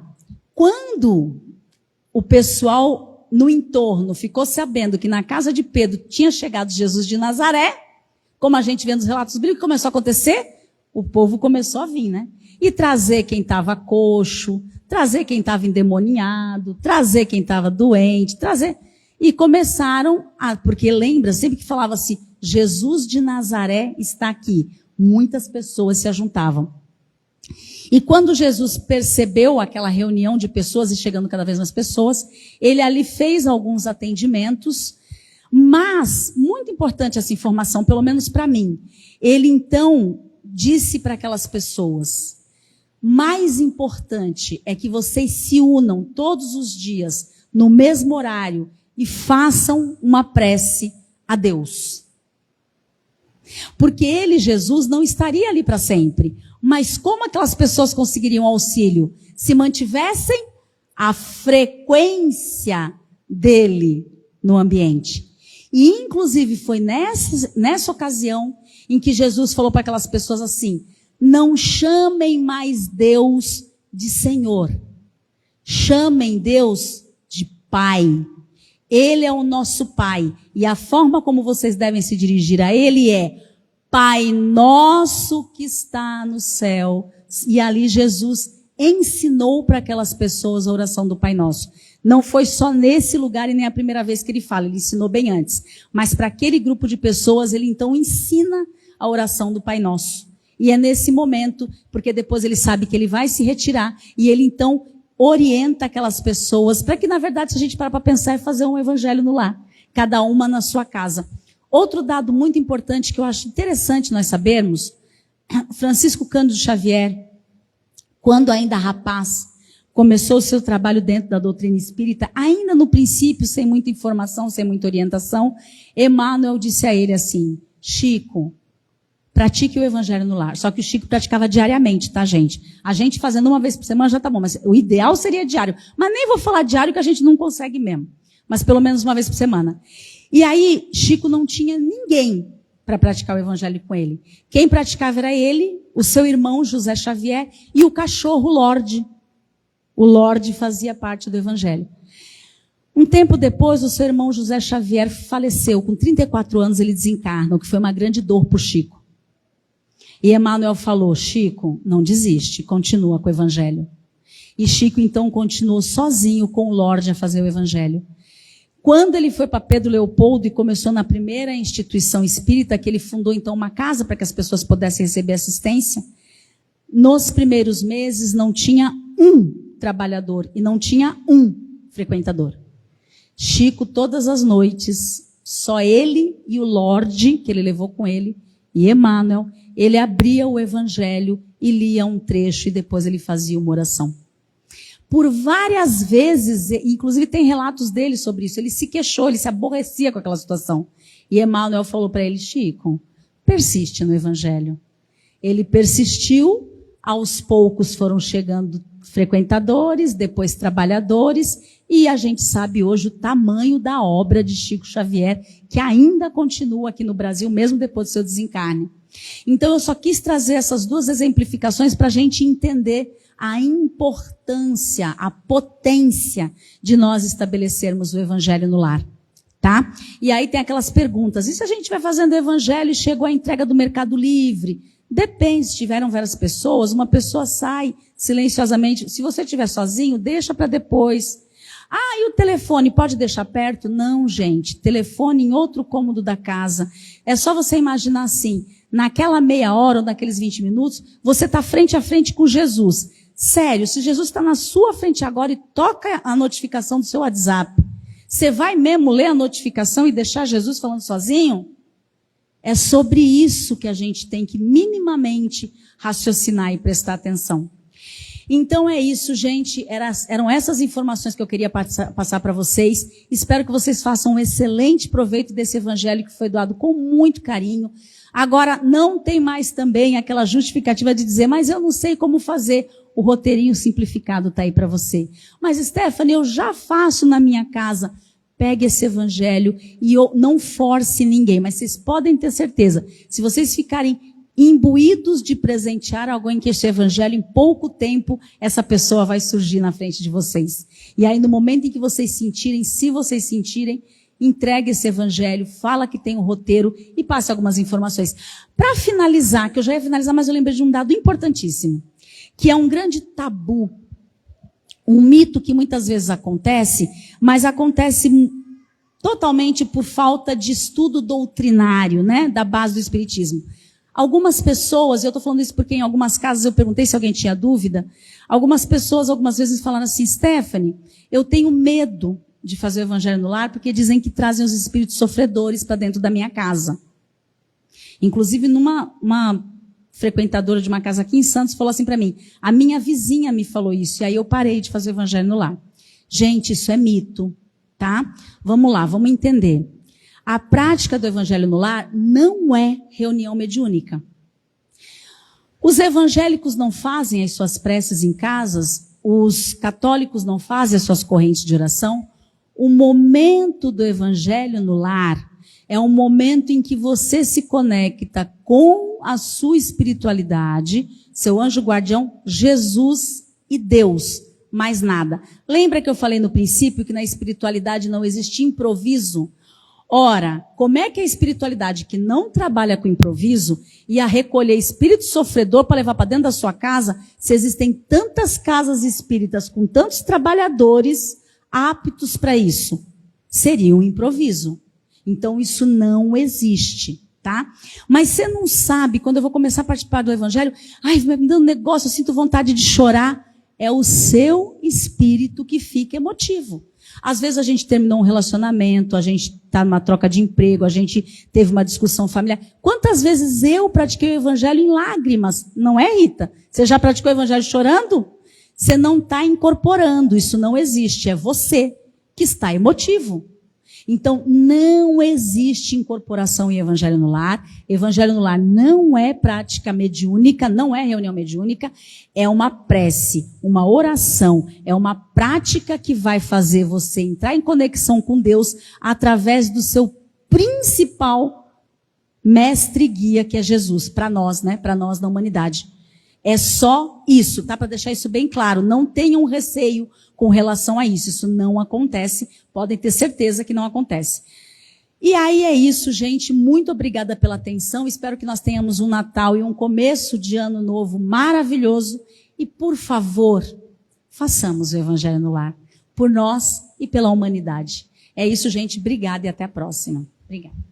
quando o pessoal no entorno ficou sabendo que na casa de Pedro tinha chegado Jesus de Nazaré, como a gente vê nos relatos bíblicos, começou a acontecer, o povo começou a vir, E trazer quem estava coxo, trazer quem estava endemoniado, trazer quem estava doente, E começaram porque lembra, sempre que falava-se, Jesus de Nazaré está aqui, muitas pessoas se ajuntavam. E quando Jesus percebeu aquela reunião de pessoas e chegando cada vez mais pessoas, ele ali fez alguns atendimentos, mas, muito importante essa informação, pelo menos para mim, ele então disse para aquelas pessoas, mais importante é que vocês se unam todos os dias, no mesmo horário, e façam uma prece a Deus. Porque ele, Jesus, não estaria ali para sempre. Mas como aquelas pessoas conseguiriam auxílio? Se mantivessem a frequência dele no ambiente. E, inclusive, foi nessa ocasião em que Jesus falou para aquelas pessoas assim, não chamem mais Deus de Senhor. Chamem Deus de Pai. Ele é o nosso Pai. E a forma como vocês devem se dirigir a Ele é Pai nosso que está no céu. E ali Jesus ensinou para aquelas pessoas a oração do Pai Nosso. Não foi só nesse lugar e nem a primeira vez que ele fala, ele ensinou bem antes. Mas para aquele grupo de pessoas, ele então ensina a oração do Pai Nosso. E é nesse momento, porque depois ele sabe que ele vai se retirar, e ele então orienta aquelas pessoas, para que na verdade, se a gente parar para pensar, é fazer um evangelho no lar. Cada uma na sua casa. Outro dado muito importante que eu acho interessante nós sabermos, Francisco Cândido Xavier, quando ainda rapaz, começou o seu trabalho dentro da doutrina espírita, ainda no princípio, sem muita informação, sem muita orientação, Emmanuel disse a ele assim, Chico, Pratique o evangelho no lar. Só que o Chico praticava diariamente, tá, gente? A gente fazendo uma vez por semana já tá bom, mas o ideal seria diário. Mas nem vou falar diário que a gente não consegue mesmo. Mas pelo menos uma vez por semana. E aí, Chico não tinha ninguém para praticar o evangelho com ele. Quem praticava era ele, o seu irmão José Xavier e o cachorro Lorde. O Lorde fazia parte do evangelho. Um tempo depois, o seu irmão José Xavier faleceu. Com 34 anos ele desencarna, o que foi uma grande dor para o Chico. E Emmanuel falou, Chico, não desiste, continua com o evangelho. E Chico então continuou sozinho com o Lorde a fazer o evangelho. Quando ele foi para Pedro Leopoldo e começou na primeira instituição espírita, que ele fundou então uma casa para que as pessoas pudessem receber assistência, nos primeiros meses não tinha um trabalhador e não tinha um frequentador. Chico, todas as noites, só ele e o Lorde, que ele levou com ele, e Emmanuel, ele abria o evangelho e lia um trecho e depois ele fazia uma oração. Por várias vezes, inclusive tem relatos dele sobre isso, ele se queixou, ele se aborrecia com aquela situação. E Emmanuel falou para ele, Chico, persiste no evangelho. Ele persistiu, aos poucos foram chegando frequentadores, depois trabalhadores, e a gente sabe hoje o tamanho da obra de Chico Xavier, que ainda continua aqui no Brasil, mesmo depois do seu desencarne. Então eu só quis trazer essas duas exemplificações para a gente entender a importância, a potência de nós estabelecermos o evangelho no lar, tá? E aí tem aquelas perguntas, e se a gente vai fazendo o evangelho e chegou a entrega do Mercado Livre? Depende, se tiveram várias pessoas, uma pessoa sai silenciosamente, se você estiver sozinho, deixa para depois. Ah, e o telefone, pode deixar perto? Não, gente, telefone em outro cômodo da casa. É só você imaginar assim, naquela meia hora ou naqueles 20 minutos, você está frente a frente com Jesus. Sério, se Jesus está na sua frente agora e toca a notificação do seu WhatsApp, você vai mesmo ler a notificação e deixar Jesus falando sozinho? É sobre isso que a gente tem que minimamente raciocinar e prestar atenção. Então é isso, gente. Eram essas informações que eu queria passar para vocês. Espero que vocês façam um excelente proveito desse evangelho que foi doado com muito carinho. Agora, não tem mais também aquela justificativa de dizer, mas eu não sei como fazer. O roteirinho simplificado está aí para você. Mas, Stephanie, eu já faço na minha casa. Pegue esse evangelho e não force ninguém. Mas vocês podem ter certeza, se vocês ficarem imbuídos de presentear alguém que esse evangelho, em pouco tempo, essa pessoa vai surgir na frente de vocês. E aí, no momento em que vocês sentirem, se vocês sentirem, entregue esse evangelho, fala que tem um roteiro e passe algumas informações. Para finalizar, que eu já ia finalizar, mas eu lembrei de um dado importantíssimo, que é um grande tabu, um mito que muitas vezes acontece, mas acontece totalmente por falta de estudo doutrinário, né, da base do espiritismo. Algumas pessoas, eu estou falando isso porque em algumas casas eu perguntei se alguém tinha dúvida, algumas pessoas algumas vezes falaram assim, Stephanie, eu tenho medo de fazer o evangelho no lar porque dizem que trazem os espíritos sofredores para dentro da minha casa. Inclusive, uma frequentadora de uma casa aqui em Santos falou assim para mim, a minha vizinha me falou isso, e aí eu parei de fazer o evangelho no lar. Gente, isso é mito, tá? Vamos lá, vamos entender. A prática do evangelho no lar não é reunião mediúnica. Os evangélicos não fazem as suas preces em casas, os católicos não fazem as suas correntes de oração. O momento do evangelho no lar é um momento em que você se conecta com a sua espiritualidade, seu anjo guardião, Jesus e Deus, mais nada. Lembra que eu falei no princípio que na espiritualidade não existe improviso? Ora, como é que a espiritualidade que não trabalha com improviso ia recolher espírito sofredor para levar para dentro da sua casa, se existem tantas casas espíritas com tantos trabalhadores aptos para isso? Seria um improviso. Então, isso não existe, tá? Mas você não sabe, quando eu vou começar a participar do evangelho, ai, me dando negócio, eu sinto vontade de chorar. É o seu espírito que fica emotivo. Às vezes a gente terminou um relacionamento, a gente está numa troca de emprego, a gente teve uma discussão familiar. Quantas vezes eu pratiquei o evangelho em lágrimas? Não é, Rita? Você já praticou o evangelho chorando? Você não está incorporando, isso não existe. É você que está emotivo. Então, não existe incorporação em evangelho no lar. Evangelho no lar não é prática mediúnica, não é reunião mediúnica, é uma prece, uma oração, é uma prática que vai fazer você entrar em conexão com Deus através do seu principal mestre e guia, que é Jesus, para nós, né? Para nós na humanidade. É só isso, tá? Para deixar isso bem claro. Não tenham receio com relação a isso. Isso não acontece. Podem ter certeza que não acontece. E aí é isso, gente. Muito obrigada pela atenção. Espero que nós tenhamos um Natal e um começo de ano novo maravilhoso. E, por favor, façamos o Evangelho no lar. Por nós e pela humanidade. É isso, gente. Obrigada e até a próxima. Obrigada.